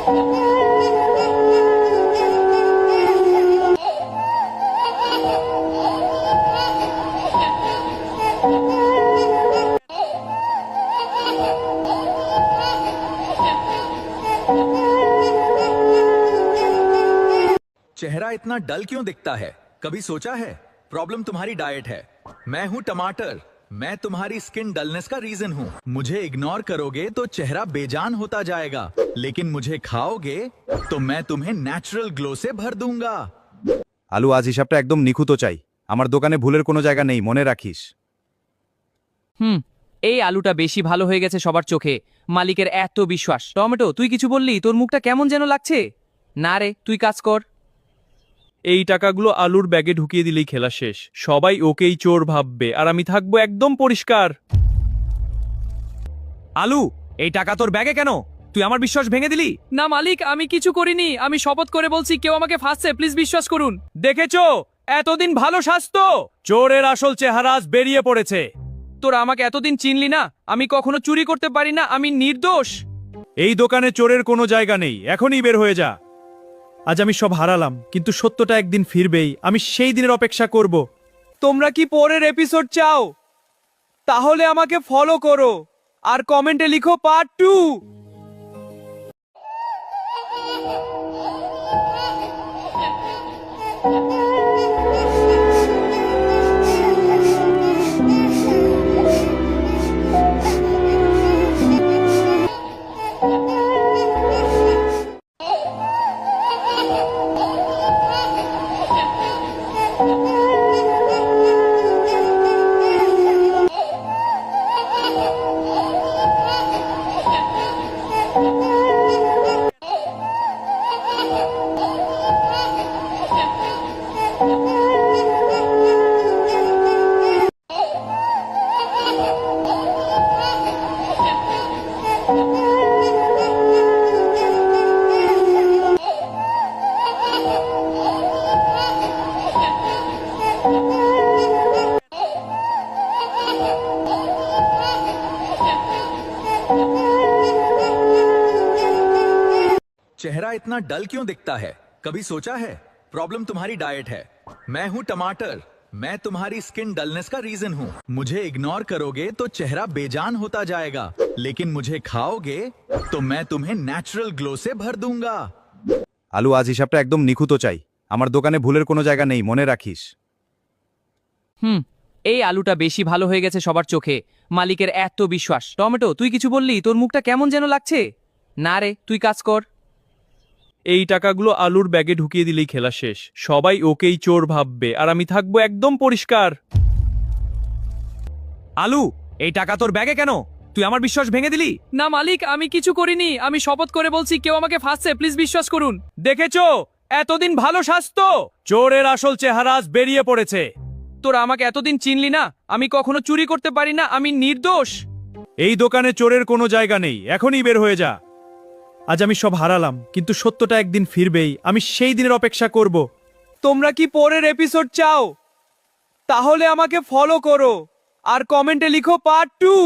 चेहरा इतना डल क्यों दिखता है? कभी सोचा है प्रॉब्लम तुम्हारी डाइट है? मैं हूँ टमाटर, मैं तुम्हारी स्किन डलनेस का रीजन हूँ। मुझे इग्नोर करोगे तो चेहरा बेजान होता जाएगा, लेकिन मुझे खाओगे तो मैं तुम्हें ন্যাচারাল গ্লো से भर दूंगा। আলু, আজ হিসাবটা একদম নিখুঁত চাই। আমার দোকানে ভুলের কোনো জায়গা নেই, মনে রাখিস। এই আলুটা বেশি ভালো হয়ে গেছে সবার চোখে। মালিকের এত বিশ্বাস। টমেটো, তুই কিছু বললি? তোর মুখটা কেমন যেন লাগছে। না রে, তুই কাজ কর। এই টাকাগুলো আলুর ব্যাগে ঢুকিয়ে দিলেই খেলা শেষ। সবাই ওকেই চোর ভাববে আর আমি থাকবো একদম পরিষ্কার। আলু, এই টাকা তোর ব্যাগে কেন? তুই আমার বিশ্বাস ভেঙে দিলি। না মালিক, আমি কিছু করিনি। আমি শপথ করে বলছি, কেউ আমাকে ফাঁসছে, প্লিজ বিশ্বাস করুন। দেখেছো, এতদিন ভালো স্বাস্থ্য, চোরের আসল চেহারা আজ বেরিয়ে পড়েছে। তোরা আমাকে এতদিন চিনলি না। আমি কখনো চুরি করতে পারি না, আমি নির্দোষ। এই দোকানে চোরের কোনো জায়গা নেই, এখনই বের হয়ে যা। আজ আমি সব হারালাম, কিন্তু সত্যটা একদিন ফিরবেই। আমি সেই দিনের অপেক্ষা করব। তোমরা কি পরের এপিসোড চাও? তাহলে আমাকে ফলো করো আর কমেন্টে লিখো পার্ট 2। चेहरा इतना डल क्यों दिखता है? कभी सोचा है प्रॉब्लम तुम्हारी डाइट है? मैं हूँ टमाटर, मैं तुम्हारी स्किन डलनेस का रीजन हूँ। मुझे इग्नोर करोगे तो चेहरा बेजान होता जाएगा, लेकिन मुझे खाओगे तो मैं तुम्हें ন্যাচারাল গ্লো से भर दूंगा। আলু, আজ হিসাবটা একদম নিখুঁত চাই। আমার দোকানে ভুলের কোনো জায়গা নেই, মনে রাখিস। এই আলুটা বেশি ভালো হয়ে গেছে সবার চোখে। মালিকের এত বিশ্বাস। টমেটো, তুই কিছু বললি? তোর মুখটা কেমন যেন লাগছে। না রে, তুই কাজ কর। এই টাকাগুলো আলুর ব্যাগে ঢুকিয়ে দিলেই খেলা শেষ। সবাই ওকেই চোর ভাববে আর আমি থাকবো একদম পরিষ্কার। আলু, এই টাকা তোর ব্যাগে কেন? তুই আমার বিশ্বাস ভেঙে দিলি। না মালিক, আমি কিছু করিনি। আমি শপথ করে বলছি, কেউ আমাকে ফাঁসছে, প্লিজ বিশ্বাস করুন। দেখেছো, এতদিন ভালো স্বাস্থ্য, চোরের আসল চেহারা আজ বেরিয়ে পড়েছে। তোরা আমাকে এতদিন চিনলি না। আমি কখনো চুরি করতে পারি না, আমি নির্দোষ। এই দোকানে চোরের কোনো জায়গা নেই, এখনই বের হয়ে যা। আজ আমি সব হারালাম, কিন্তু সত্যটা একদিন ফিরবেই। আমি সেই দিনের অপেক্ষা করব। তোমরা কি পরের এপিসোড চাও? তাহলে আমাকে ফলো করো আর কমেন্টে লিখো পার্ট 2।